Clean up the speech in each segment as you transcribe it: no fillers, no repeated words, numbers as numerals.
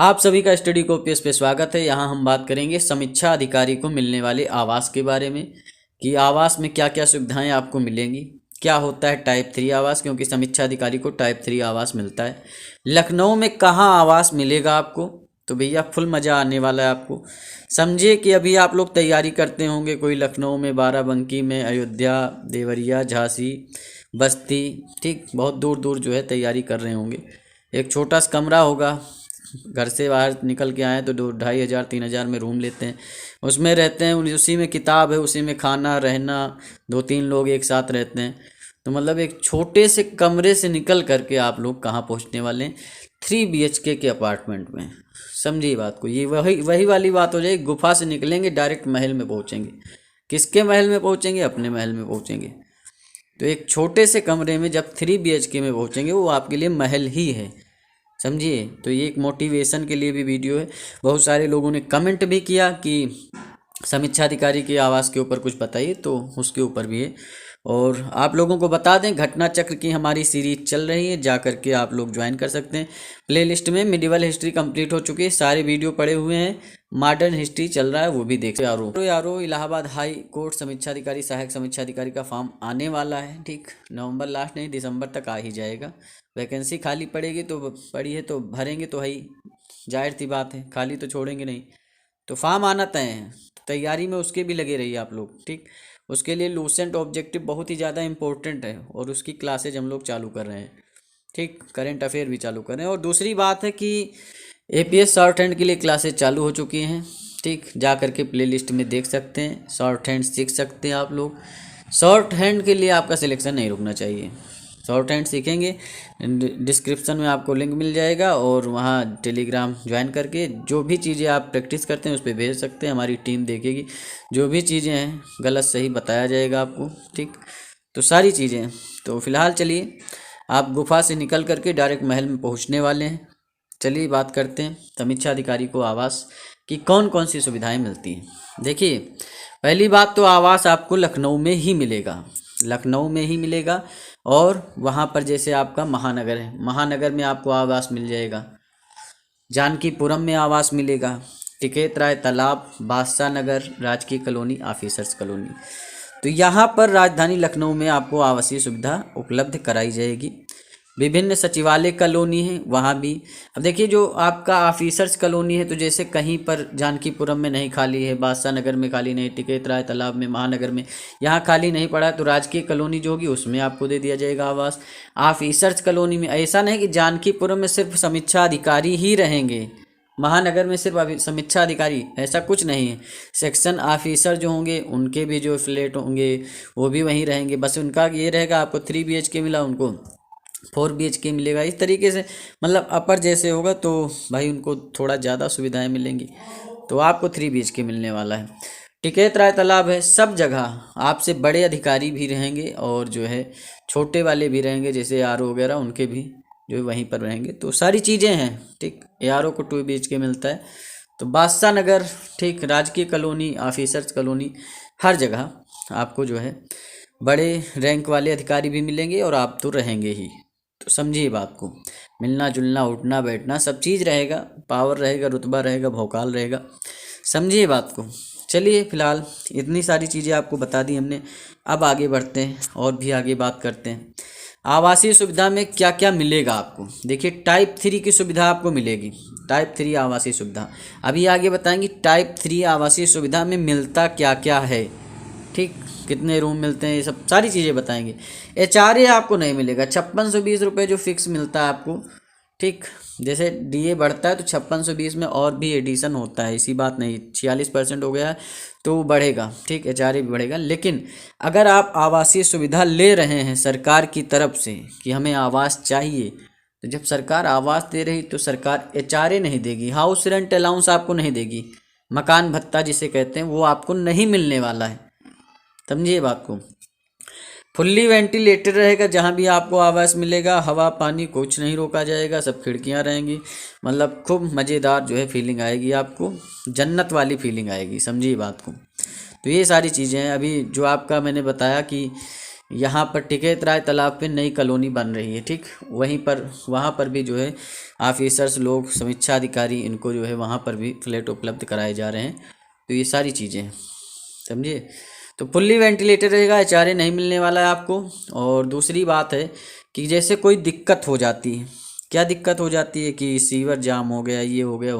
आप सभी का स्टडी कॉपीज पे स्वागत है। यहाँ हम बात करेंगे समीक्षा अधिकारी को मिलने वाले आवास के बारे में कि आवास में क्या क्या सुविधाएं आपको मिलेंगी, क्या होता है टाइप 3 आवास, क्योंकि समीक्षा अधिकारी को टाइप 3 आवास मिलता है। लखनऊ में कहाँ आवास मिलेगा आपको, तो भैया फुल मज़ा आने वाला है आपको। समझिए कि अभी आप लोग तैयारी करते होंगे, कोई लखनऊ में, बाराबंकी में, अयोध्या, देवरिया, झांसी, बस्ती, ठीक बहुत दूर दूर जो है तैयारी कर रहे होंगे। एक छोटा सा कमरा होगा, घर से बाहर निकल के आए तो 2-2,500 3,000 में रूम लेते हैं, उसमें रहते हैं, उसी में किताब है, उसी में खाना रहना, 2-3 लोग एक साथ रहते हैं। तो मतलब एक छोटे से कमरे से निकल करके आप लोग कहाँ पहुँचने वाले हैं, 3 BHK के अपार्टमेंट में। समझिए बात को, ये वही वाली बात हो जाएगी। गुफा से निकलेंगे डायरेक्ट महल में पहुँचेंगे। किसके महल में पहुँचेंगे? अपने महल में पहुँचेंगे। तो एक छोटे से कमरे में जब 3 BHK में पहुँचेंगे, वो आपके लिए महल ही है, समझिए। तो ये एक मोटिवेशन के लिए भी वीडियो है। बहुत सारे लोगों ने कमेंट भी किया कि समीक्षा अधिकारी के आवास के ऊपर कुछ बताइए, तो उसके ऊपर भी है। और आप लोगों को बता दें, घटना चक्र की हमारी सीरीज चल रही है, जा करके आप लोग ज्वाइन कर सकते हैं। प्लेलिस्ट में मिडिवल हिस्ट्री कंप्लीट हो चुकी है, सारे वीडियो पड़े हुए हैं। मॉडर्न हिस्ट्री चल रहा है, वो भी देख यारो इलाहाबाद हाई कोर्ट समीक्षा अधिकारी, सहायक समीक्षा अधिकारी का फॉर्म आने वाला है, ठीक। नवंबर लास्ट नहीं, दिसंबर तक आ ही जाएगा। वैकेंसी खाली पड़ेगी तो पड़ी है तो भरेंगे, तो है, जाहिर सी बात है, खाली तो छोड़ेंगे नहीं। तो फॉर्म आना तय है, तैयारी में उसके भी लगे रहिए आप लोग, ठीक। उसके लिए लूसेंट ऑब्जेक्टिव बहुत ही ज़्यादा इंपॉर्टेंट है, और उसकी क्लासेज हम लोग चालू कर रहे हैं, ठीक। करंट अफेयर भी चालू कर रहे हैं। और दूसरी बात है कि APS शॉर्ट हैंड के लिए क्लासेज चालू हो चुकी हैं, ठीक। जा करके प्लेलिस्ट में देख सकते हैं, शॉर्ट हैंड सीख सकते हैं आप लोग। शॉर्ट हैंड के लिए आपका सिलेक्शन नहीं रुकना चाहिए। शॉर्ट हैंड सीखेंगे, डिस्क्रिप्शन में आपको लिंक मिल जाएगा, और वहाँ टेलीग्राम ज्वाइन करके जो भी चीज़ें आप प्रैक्टिस करते हैं उस पर भेज सकते हैं। हमारी टीम देखेगी, जो भी चीज़ें हैं गलत सही बताया जाएगा आपको, ठीक। तो सारी चीज़ें। तो फिलहाल चलिए, आप गुफा से निकल करके डायरेक्ट महल में पहुँचने वाले हैं। चलिए बात करते हैं समीक्षा अधिकारी को आवास की कौन कौन सी सुविधाएं मिलती हैं। देखिए, पहली बात तो आवास आपको लखनऊ में ही मिलेगा, लखनऊ में ही मिलेगा। और वहाँ पर जैसे आपका महानगर है, महानगर में आपको आवास मिल जाएगा। जानकीपुरम में आवास मिलेगा, टिकैत राय तालाब, बादशाह नगर, राजकीय कॉलोनी, ऑफिसर्स कॉलोनी। तो यहाँ पर राजधानी लखनऊ में आपको आवासीय सुविधा उपलब्ध कराई जाएगी। विभिन्न सचिवालय कॉलोनी है, वहाँ भी। अब देखिए, जो आपका ऑफिसर्स कॉलोनी है, तो जैसे कहीं पर जानकीपुरम में नहीं खाली है, बादशाह नगर में खाली नहीं, टिकैत राय तालाब में, महानगर में यहाँ खाली नहीं पड़ा, तो राजकीय कॉलोनी जो होगी उसमें आपको दे दिया जाएगा आवास। ऑफिसर्स कॉलोनी में ऐसा नहीं कि जानकीपुरम में सिर्फ समीक्षा अधिकारी ही रहेंगे, महानगर में सिर्फ समीक्षा अधिकारी, ऐसा कुछ नहीं है। सेक्शन ऑफिसर जो होंगे उनके भी जो फ्लैट होंगे वो भी वहीं रहेंगे, बस उनका ये रहेगा, आपको 3 BHK मिला, उनको 4 BHK मिलेगा। इस तरीके से मतलब अपर जैसे होगा तो भाई उनको थोड़ा ज़्यादा सुविधाएं मिलेंगी, तो आपको 3 BHK मिलने वाला है। टिकैत राय तालाब है, सब जगह आपसे बड़े अधिकारी भी रहेंगे और जो है छोटे वाले भी रहेंगे, जैसे ARO वगैरह, उनके भी जो वहीं पर रहेंगे। तो सारी चीज़ें हैं, ठीक। ARO को 2 BHK मिलता है। तो बादशाह नगर, ठीक, राजकीय कॉलोनी, ऑफिसर्स कॉलोनी, हर जगह आपको जो है बड़े रैंक वाले अधिकारी भी मिलेंगे, और आप तो रहेंगे ही। तो समझिए बात को, मिलना जुलना, उठना बैठना सब चीज़ रहेगा, पावर रहेगा, रुतबा रहेगा, भौकाल रहेगा, समझिए बात को। चलिए, फिलहाल इतनी सारी चीज़ें आपको बता दी हमने। अब आगे बढ़ते हैं और भी आगे बात करते हैं। आवासीय सुविधा में क्या क्या मिलेगा आपको। देखिए, टाइप 3 की सुविधा आपको मिलेगी, टाइप 3 आवासीय सुविधा। अभी आगे बताएंगे टाइप 3 आवासीय सुविधा में मिलता क्या क्या है, ठीक, कितने रूम मिलते हैं, ये सब सारी चीज़ें बताएंगे। HRA आपको नहीं मिलेगा, 5620 रुपये जो फिक्स मिलता है आपको, ठीक। जैसे DA बढ़ता है तो 5620 में और भी एडिशन होता है, इसी बात नहीं, 46% हो गया है तो बढ़ेगा, ठीक। HRA भी बढ़ेगा। लेकिन अगर आप आवासीय सुविधा ले रहे हैं सरकार की तरफ से कि हमें आवास चाहिए, तो जब सरकार आवास दे रही तो सरकार HRA नहीं देगी, हाउस रेंट अलाउंस आपको नहीं देगी, मकान भत्ता जिसे कहते हैं वो आपको नहीं मिलने वाला है, समझिए बात को। फुल्ली वेंटिलेटेड रहेगा, जहाँ भी आपको आवास मिलेगा, हवा पानी कुछ नहीं रोका जाएगा, सब खिड़कियाँ रहेंगी, मतलब खूब मज़ेदार जो है फीलिंग आएगी आपको, जन्नत वाली फीलिंग आएगी, समझिए बात को। तो ये सारी चीज़ें हैं। अभी जो आपका मैंने बताया कि यहाँ पर टिकैत राय तालाब पे नई कॉलोनी बन रही है, ठीक। वहाँ पर भी जो है ऑफिसर्स लोग, समीक्षा अधिकारी, इनको जो है वहाँ पर भी फ्लैट उपलब्ध कराए जा रहे हैं। तो ये सारी चीज़ें हैं, समझिए। तो फुल्ली वेंटिलेटेड रहेगा, एचआरए नहीं मिलने वाला है आपको। और दूसरी बात है कि जैसे कोई दिक्कत हो जाती है, क्या दिक्कत हो जाती है कि सीवर जाम हो गया, ये हो गया,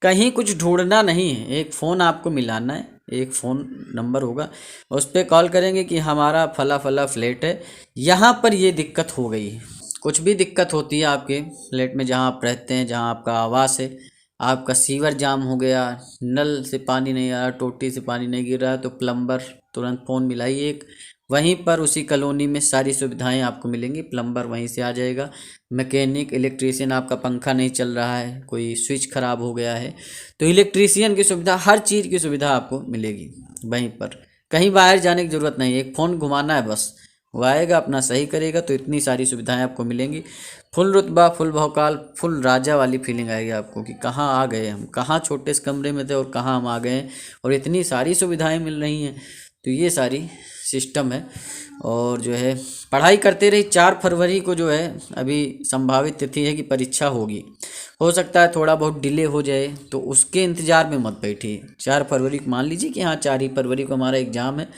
कहीं कुछ ढूंढना नहीं है, एक फ़ोन आपको मिलाना है, एक फ़ोन नंबर होगा, उस पर कॉल करेंगे कि हमारा फला फला फ्लैट है, यहाँ पर ये दिक्कत हो गई है। कुछ भी दिक्कत होती है आपके फ्लैट में जहाँ आप रहते हैं, जहाँ आपका आवास है, आपका सीवर जाम हो गया, नल से पानी नहीं आ रहा, टोटी से पानी नहीं गिर रहा है, तो प्लम्बर तुरंत फ़ोन मिलाइए एक। वहीं पर उसी कॉलोनी में सारी सुविधाएं आपको मिलेंगी, प्लम्बर वहीं से आ जाएगा, मैकेनिक, इलेक्ट्रीशियन, आपका पंखा नहीं चल रहा है, कोई स्विच खराब हो गया है, तो इलेक्ट्रीशियन की सुविधा, हर चीज़ की सुविधा आपको मिलेगी वहीं पर। कहीं बाहर जाने की ज़रूरत नहीं है, एक फ़ोन घुमाना है बस, वो आएगा अपना सही करेगा। तो इतनी सारी सुविधाएं आपको मिलेंगी, फुल रुतबा, फुल भौकाल, फुल राजा वाली फीलिंग आएगी आपको कि कहाँ आ गए हम, कहाँ छोटे से कमरे में थे और कहाँ हम आ गए हैं, और इतनी सारी सुविधाएं मिल रही हैं। तो ये सारी सिस्टम है। और जो है पढ़ाई करते रही। 4 फरवरी को जो है अभी संभावित तिथि है कि परीक्षा होगी, हो सकता है थोड़ा बहुत डिले हो जाए, तो उसके इंतज़ार में मत बैठिए। 4 फरवरी को मान लीजिए कि हाँ 4 ही फरवरी को हमारा एग्ज़ाम है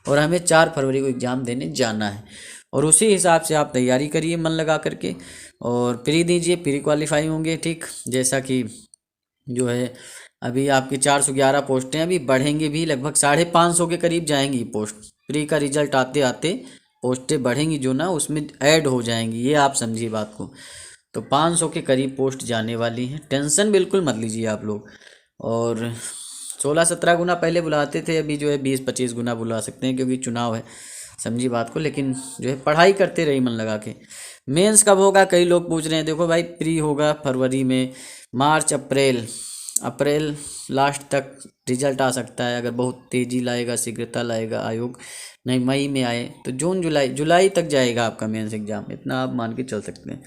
और हमें 4 फरवरी को एग्ज़ाम देने जाना है, और उसी हिसाब से आप तैयारी करिए मन लगा करके, और प्री दीजिए, प्री क्वालिफाई होंगे, ठीक। जैसा कि जो है अभी आपकी 411 पोस्टें, अभी बढ़ेंगे भी, लगभग 550 के करीब जाएंगी पोस्ट। प्री का रिजल्ट आते आते पोस्टें बढ़ेंगी जो ना, उसमें ऐड हो जाएंगी, ये आप समझिए बात को। तो 500 के करीब पोस्ट जाने वाली हैं, टेंशन बिल्कुल मत लीजिए आप लोग। और 16-17 गुना पहले बुलाते थे, अभी जो है 20-25 गुना बुला सकते हैं, क्योंकि चुनाव है, समझिए बात को। लेकिन जो है पढ़ाई करते रही मन लगा के। मेंस कब होगा, कई लोग पूछ रहे हैं। देखो भाई, प्री होगा फरवरी में, मार्च अप्रैल लास्ट तक रिजल्ट आ सकता है, अगर बहुत तेज़ी लाएगा, शीघ्रता लाएगा आयोग, नहीं मई में आए तो जून जुलाई तक जाएगा आपका मेंस एग्ज़ाम, इतना आप मान के चल सकते हैं।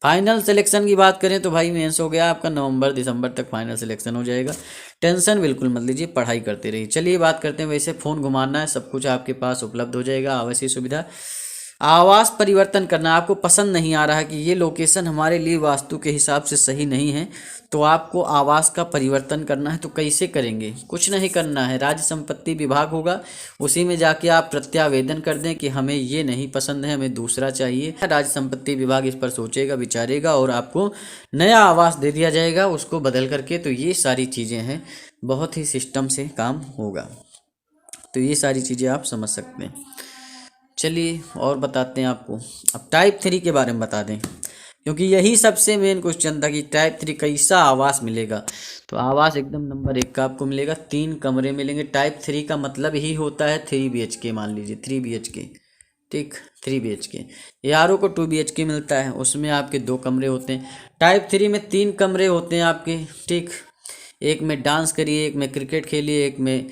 फाइनल सिलेक्शन की बात करें तो भाई मेंस हो गया आपका, नवंबर दिसंबर तक फाइनल सिलेक्शन हो जाएगा। टेंशन बिल्कुल मत लीजिए, पढ़ाई करते रहिए। चलिए बात करते हैं, वैसे फ़ोन घुमाना है, सब कुछ आपके पास उपलब्ध हो जाएगा, आवश्यक सुविधा। आवास परिवर्तन करना, आपको पसंद नहीं आ रहा है कि ये लोकेशन हमारे लिए वास्तु के हिसाब से सही नहीं है, तो आपको आवास का परिवर्तन करना है, तो कैसे करेंगे? कुछ नहीं करना है, राज्य संपत्ति विभाग होगा, उसी में जाके आप प्रत्यावेदन कर दें कि हमें ये नहीं पसंद है, हमें दूसरा चाहिए। राज्य संपत्ति विभाग इस पर सोचेगा, विचारेगा, और आपको नया आवास दे दिया जाएगा उसको बदल करके। तो ये सारी चीज़ें हैं, बहुत ही सिस्टम से काम होगा। तो ये सारी चीज़ें आप समझ सकते हैं। चलिए और बताते हैं आपको, अब टाइप 3 के बारे में बता दें, क्योंकि यही सबसे मेन क्वेश्चन था कि टाइप 3 कैसा आवास मिलेगा। तो आवास एकदम नंबर 1 का आपको मिलेगा, 3 कमरे मिलेंगे। टाइप 3 का मतलब ही होता है 3 BHK, मान लीजिए 3 BHK, ठीक, 3 BHK। यारों को 2 BHK मिलता है, उसमें आपके 2 कमरे होते हैं। टाइप 3 में 3 कमरे होते हैं आपके, ठीक। एक में डांस करिए, एक में क्रिकेट खेलिए, एक में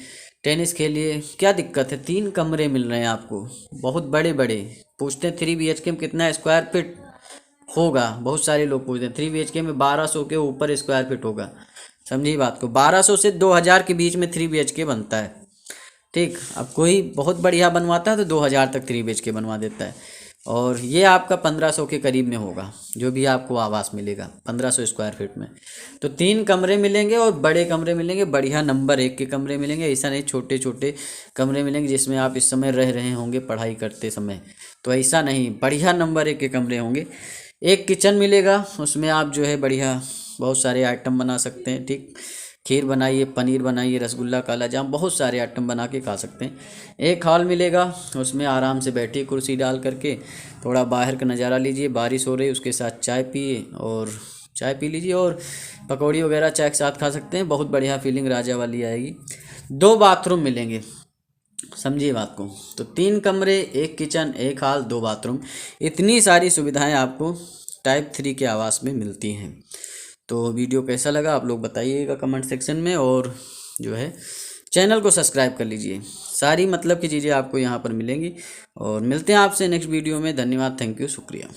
टेनिस खेलिए, क्या दिक्कत है? 3 कमरे मिल रहे हैं आपको, बहुत बड़े बड़े। पूछते हैं 3 BHK में कितना स्क्वायर फीट होगा, बहुत सारे लोग पूछते हैं। 3 BHK में 1200 के ऊपर स्क्वायर फीट होगा, समझिए बात को। 1200 से 2000 के बीच में 3 BHK बनता है, ठीक। अब कोई बहुत बढ़िया बनवाता है तो 2000 तक 3 BHK बनवा देता है, और ये आपका 1500 के करीब में होगा, जो भी आपको आवास मिलेगा 1500 स्क्वायर फीट में। तो 3 कमरे मिलेंगे, और बड़े कमरे मिलेंगे, बढ़िया नंबर 1 के कमरे मिलेंगे। ऐसा नहीं छोटे छोटे कमरे मिलेंगे जिसमें आप इस समय रह रहे होंगे पढ़ाई करते समय, तो ऐसा नहीं, बढ़िया नंबर 1 के कमरे होंगे। एक किचन मिलेगा, उसमें आप जो है बढ़िया बहुत सारे आइटम बना सकते हैं, ठीक। खीर बनाइए, पनीर बनाइए, रसगुल्ला, काला जाम, बहुत सारे आइटम बना के खा सकते हैं। एक हॉल मिलेगा, उसमें आराम से बैठिए कुर्सी डाल करके, थोड़ा बाहर का नज़ारा लीजिए, बारिश हो रही है, उसके साथ चाय पिए, और चाय पी लीजिए, और पकौड़ी वगैरह चाय के साथ खा सकते हैं, बहुत बढ़िया फीलिंग राजा वाली आएगी। 2 बाथरूम मिलेंगे, समझिए बात को। तो 3 कमरे, 1 किचन, 1 हॉल, 2 बाथरूम, इतनी सारी सुविधाएं आपको टाइप 3 के आवास में मिलती हैं। तो वीडियो कैसा लगा आप लोग बताइएगा कमेंट सेक्शन में, और जो है चैनल को सब्सक्राइब कर लीजिए, सारी मतलब की चीज़ें आपको यहाँ पर मिलेंगी। और मिलते हैं आपसे नेक्स्ट वीडियो में। धन्यवाद, थैंक यू, शुक्रिया।